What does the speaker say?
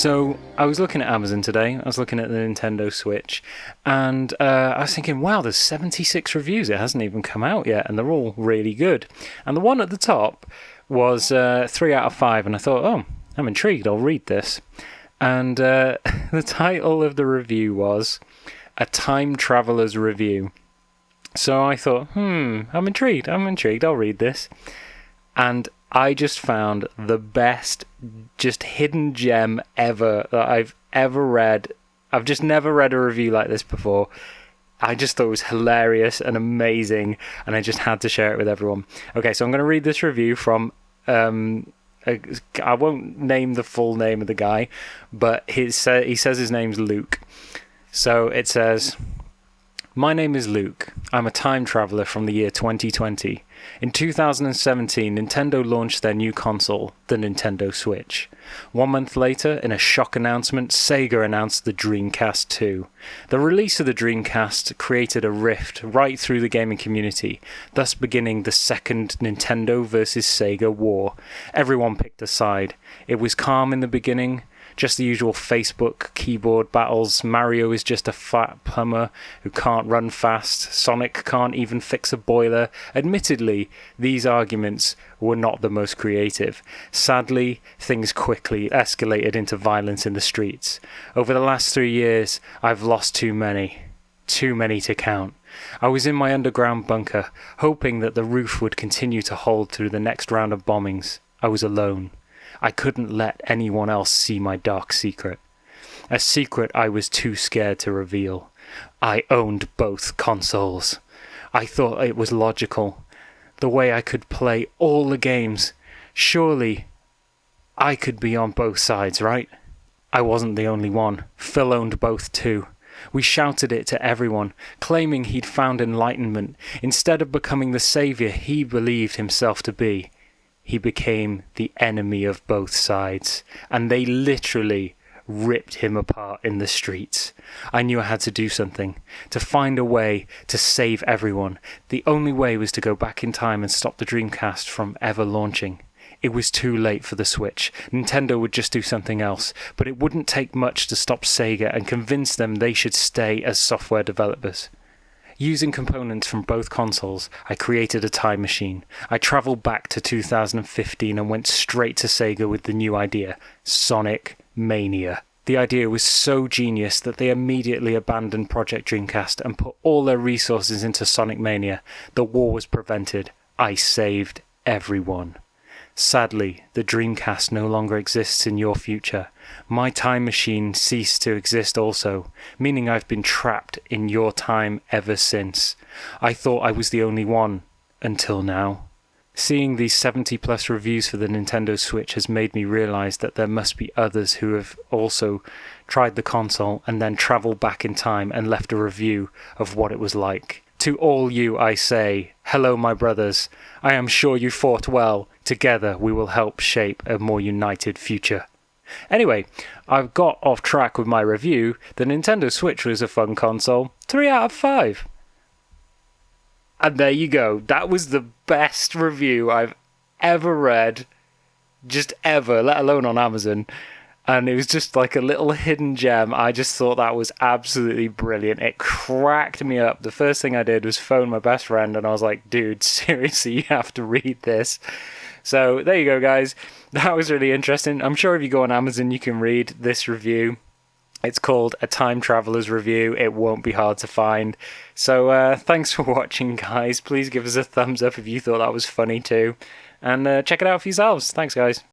So I was looking at Amazon today, I was looking at the Nintendo Switch, and I was thinking, wow, there's 76 reviews, it hasn't even come out yet, and they're all really good. And the one at the top was 3 out of 5, and I thought, oh, I'm intrigued, I'll read this. And the title of the review was A Time Traveler's Review. So I thought, I'm intrigued, I'll read this. And I just found the best, just hidden gem ever that I've ever read. I've just never read a review like this before. I just thought it was hilarious and amazing, and I just had to share it with everyone. Okay, so I'm going to read this review from... I won't name the full name of the guy, but he says his name's Luke. So it says... My name is Luke. I'm a time traveler from the year 2020. In 2017, Nintendo launched their new console, the Nintendo Switch. 1 month later, in a shock announcement, Sega announced the Dreamcast 2. The release of the Dreamcast created a rift right through the gaming community, thus beginning the second Nintendo versus Sega war. Everyone picked a side. It was calm in the beginning. Just the usual Facebook keyboard battles. Mario is just a fat plumber who can't run fast. Sonic can't even fix a boiler. Admittedly, these arguments were not the most creative. Sadly, things quickly escalated into violence in the streets. Over the last 3 years, I've lost too many. Too many to count. I was in my underground bunker, hoping that the roof would continue to hold through the next round of bombings. I was alone. I couldn't let anyone else see my dark secret. A secret I was too scared to reveal. I owned both consoles. I thought it was logical. The way I could play all the games. Surely I could be on both sides, right? I wasn't the only one. Phil owned both too. We shouted it to everyone, claiming he'd found enlightenment. Instead of becoming the savior he believed himself to be, he became the enemy of both sides, and they literally ripped him apart in the streets. I knew I had to do something, to find a way to save everyone. The only way was to go back in time and stop the Dreamcast from ever launching. It was too late for the Switch. Nintendo would just do something else, but it wouldn't take much to stop Sega and convince them they should stay as software developers. Using components from both consoles, I created a time machine. I travelled back to 2015 and went straight to Sega with the new idea, Sonic Mania. The idea was so genius that they immediately abandoned Project Dreamcast and put all their resources into Sonic Mania. The war was prevented. I saved everyone. Sadly, the Dreamcast no longer exists in your future. My time machine ceased to exist also, meaning I've been trapped in your time ever since. I thought I was the only one, until now. Seeing these 70 plus reviews for the Nintendo Switch has made me realise that there must be others who have also tried the console and then travelled back in time and left a review of what it was like. To all you I say, hello my brothers, I am sure you fought well. Together we will help shape a more united future. Anyway, I've got off track with my review. The Nintendo Switch was a fun console. 3 out of 5. And there you go. That was the best review I've ever read. Just ever, let alone on Amazon. And it was just like a little hidden gem. I just thought that was absolutely brilliant. It cracked me up. The first thing I did was phone my best friend and I was like, dude, seriously, you have to read this. So there you go, guys. That was really interesting. I'm sure if you go on Amazon, you can read this review. It's called A Time Traveler's Review. It won't be hard to find. So thanks for watching, guys. Please give us a thumbs up if you thought that was funny too. And check it out for yourselves. Thanks, guys.